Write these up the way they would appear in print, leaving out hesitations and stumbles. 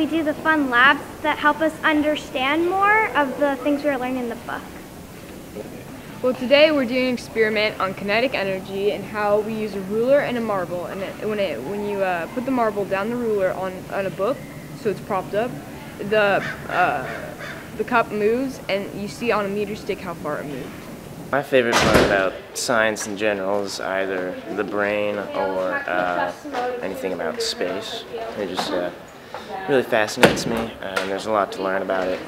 we do the fun labs that help us understand more of the things we were learning in the book. Well, today we're doing an experiment on kinetic energy and how we use a ruler and a marble. And when you put the marble down the ruler on a book, so it's propped up, the cup moves, and you see on a meter stick how far it moved. My favorite part about science in general is either the brain or anything about space. It just really fascinates me, and there's a lot to learn about it.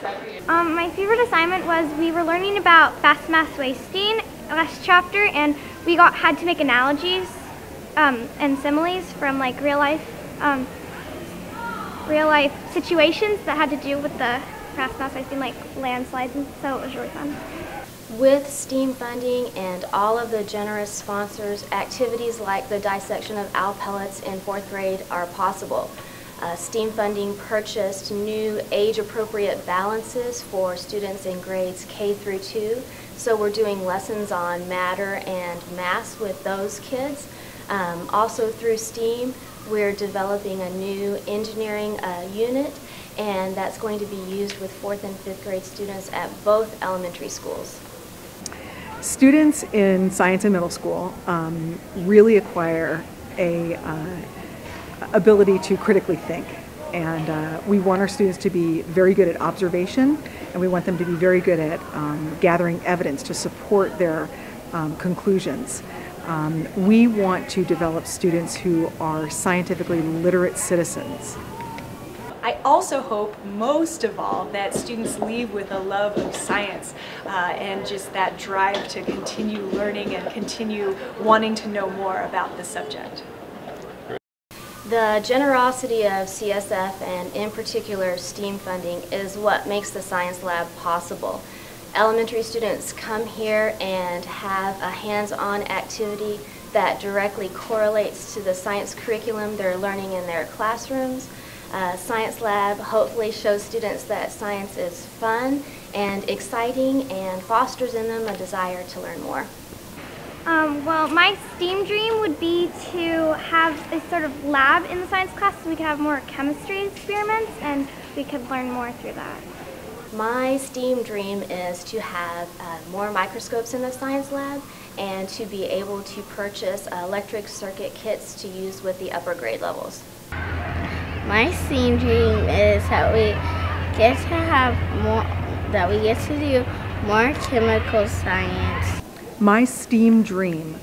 My favorite assignment was we were learning about fast mass wasting last chapter, and we had to make analogies and similes from like real life situations that had to do with the fast mass wasting, like landslides, and so it was really fun. With STEAM funding and all of the generous sponsors, activities like the dissection of owl pellets in 4th grade are possible. STEAM funding purchased new age-appropriate balances for students in grades K through 2, so we're doing lessons on matter and mass with those kids. Also through STEAM, we're developing a new engineering unit, and that's going to be used with 4th and 5th grade students at both elementary schools. Students in science in middle school really acquire a ability to critically think, and we want our students to be very good at observation, and we want them to be very good at gathering evidence to support their conclusions. We want to develop students who are scientifically literate citizens. I also hope, most of all, that students leave with a love of science and just that drive to continue learning and continue wanting to know more about the subject. The generosity of CSF, and in particular STEAM funding, is what makes the science lab possible. Elementary students come here and have a hands-on activity that directly correlates to the science curriculum they're learning in their classrooms. Science lab hopefully shows students that science is fun and exciting and fosters in them a desire to learn more. Well, my STEAM dream would be to have a sort of lab in the science class so we could have more chemistry experiments and we could learn more through that. My STEAM dream is to have more microscopes in the science lab and to be able to purchase electric circuit kits to use with the upper grade levels. My STEAM dream is that we get to have more, that we get to do more chemical science. My STEAM dream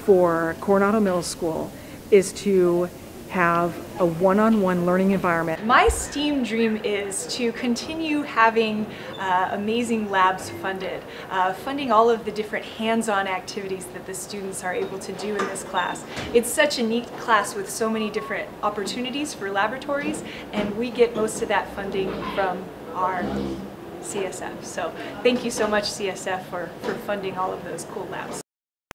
for Coronado Middle School is to have a one-on-one learning environment. My STEAM dream is to continue having amazing labs funded, funding all of the different hands-on activities that the students are able to do in this class. It's such a neat class with so many different opportunities for laboratories, and we get most of that funding from our CSF. So thank you so much, CSF, for funding all of those cool labs.